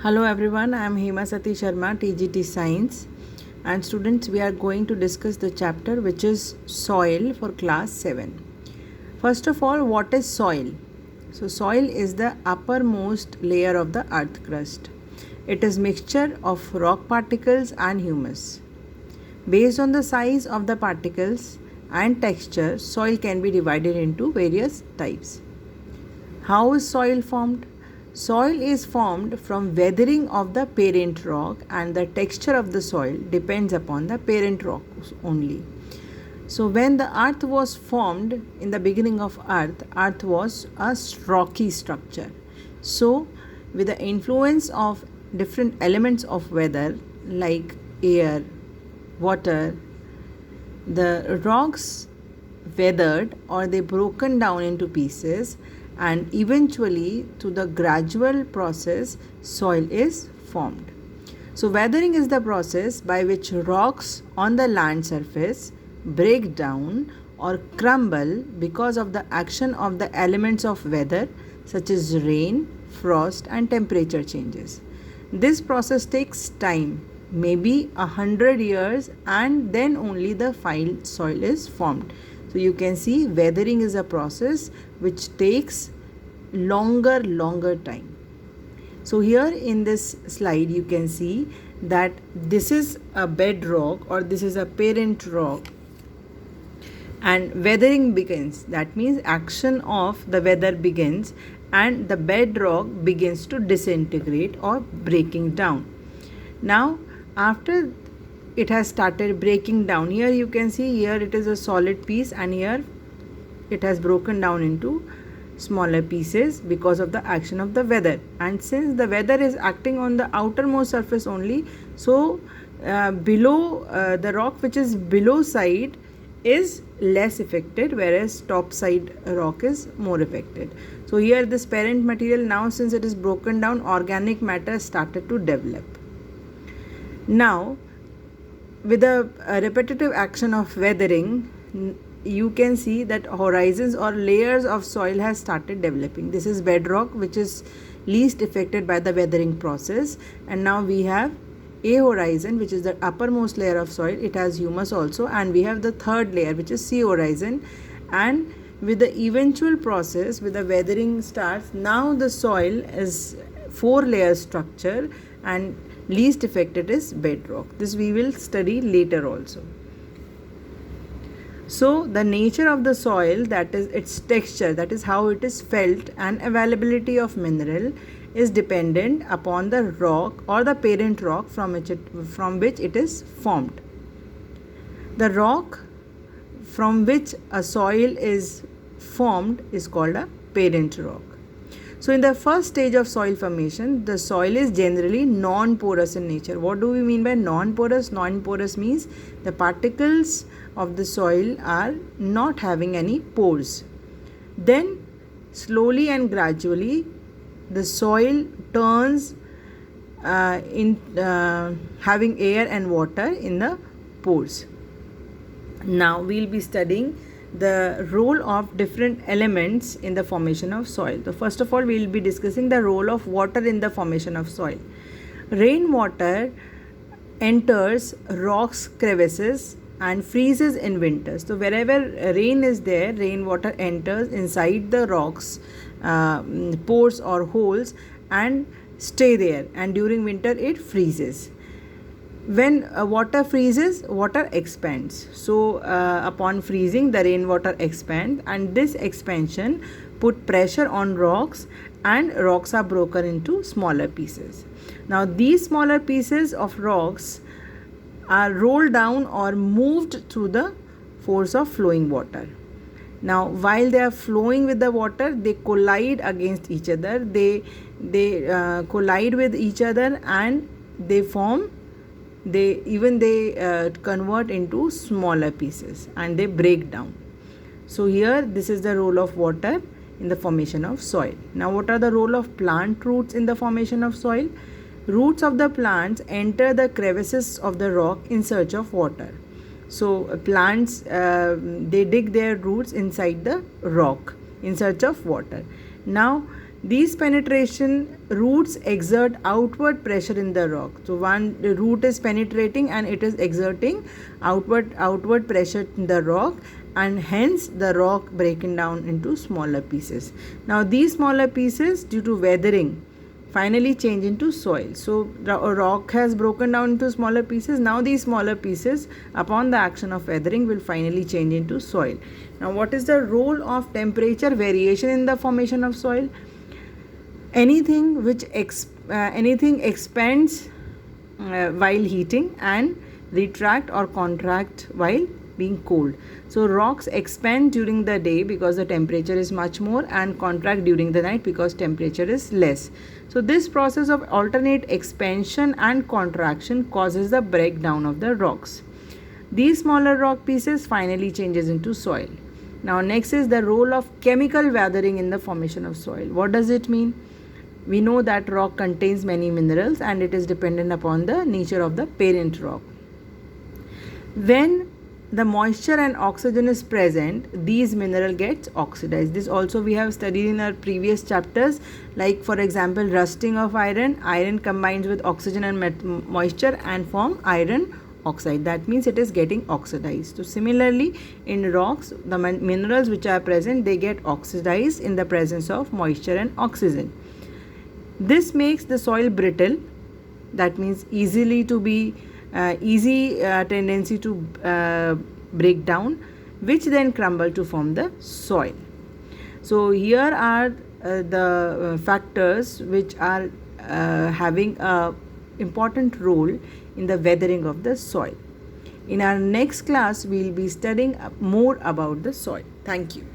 Hello everyone, I am Hema Sati Sharma, TGT Science, and students, we are going to discuss the chapter which is soil for class 7. First of all, what is soil? So soil is the uppermost layer of the earth crust. It is mixture of rock particles and humus. Based on the size of the particles and texture, soil can be divided into various types. How is soil formed? Soil is formed from weathering of the parent rock, and the texture of the soil depends upon the parent rock only. So when the earth was formed in the beginning of earth was a rocky structure. So with the influence of different elements of weather like air, water, the rocks weathered or they broken down into pieces, and eventually through the gradual process soil is formed. So weathering is the process by which rocks on the land surface break down or crumble because of the action of the elements of weather such as rain, frost and temperature changes. This process takes time, maybe 100 years, and then only the fine soil is formed. So you can see weathering is a process which takes longer time. So here in this slide you can see that this is a bedrock or this is a parent rock, and weathering begins. That means action of the weather begins and the bedrock begins to disintegrate or breaking down. Now after it has started breaking down, here you can see here it is a solid piece and here it has broken down into smaller pieces because of the action of the weather. And since the weather is acting on the outermost surface only, so below the rock which is below side is less affected, whereas top side rock is more affected. So here this parent material, now since it is broken down, organic matter started to develop. Now with the repetitive action of weathering, you can see that horizons or layers of soil has started developing. This is bedrock which is least affected by the weathering process, and now we have a horizon which is the uppermost layer of soil. It has humus also, and we have the third layer which is C horizon. And with the eventual process, with the weathering starts, now the soil is 4 layer structure and least affected is bedrock. This we will study later also. So the nature of the soil, that is its texture, that is how it is felt, and availability of mineral is dependent upon the rock or the parent rock from which it is formed. The rock from which a soil is formed is called a parent rock. So in the first stage of soil formation, the soil is generally non-porous in nature. What do we mean by non-porous? Non-porous means the particles of the soil are not having any pores. Then slowly and gradually the soil turns having air and water in the pores. Now we'll be studying the role of different elements in the formation of soil. So first of all, we will be discussing the role of water in the formation of soil. Rainwater enters rocks crevices and freezes in winter. So wherever rain is there, rainwater enters inside the rocks pores or holes and stay there, and during winter it freezes. When water freezes, water expands. So upon freezing, the rainwater expands, and this expansion put pressure on rocks, and rocks are broken into smaller pieces. Now these smaller pieces of rocks are rolled down or moved through the force of flowing water. Now while they are flowing with the water, they collide against each other. They collide with each other, and they convert into smaller pieces and they break down. So here this is the role of water in the formation of soil. Now what are the role of plant roots in the formation of soil? Roots of the plants enter the crevices of the rock in search of water. So plants they dig their roots inside the rock in search of water. Now These penetration roots exert outward pressure in the rock. So the root is penetrating and it is exerting outward pressure in the rock, and hence the rock breaking down into smaller pieces. Now these smaller pieces, due to weathering, finally change into soil. So the rock has broken down into smaller pieces. Now these smaller pieces, upon the action of weathering, will finally change into soil. Now what is the role of temperature variation in the formation of soil? Anything expands while heating and retract or contract while being cold. So rocks expand during the day because the temperature is much more, and contract during the night because temperature is less. So this process of alternate expansion and contraction causes the breakdown of the rocks. These smaller rock pieces finally changes into soil. Now next is the role of chemical weathering in the formation of soil. What does it mean? We know that rock contains many minerals and it is dependent upon the nature of the parent rock. When the moisture and oxygen is present, these mineral gets oxidized. This also we have studied in our previous chapters, like for example rusting of iron combines with oxygen and moisture and form iron oxide. That means it is getting oxidized. So similarly in rocks, the minerals which are present, they get oxidized in the presence of moisture and oxygen. This makes the soil brittle, that means easy tendency to break down, which then crumble to form the soil. So here are the factors which are having a important role in the weathering of the soil. In our next class, we will be studying more about the soil. Thank you.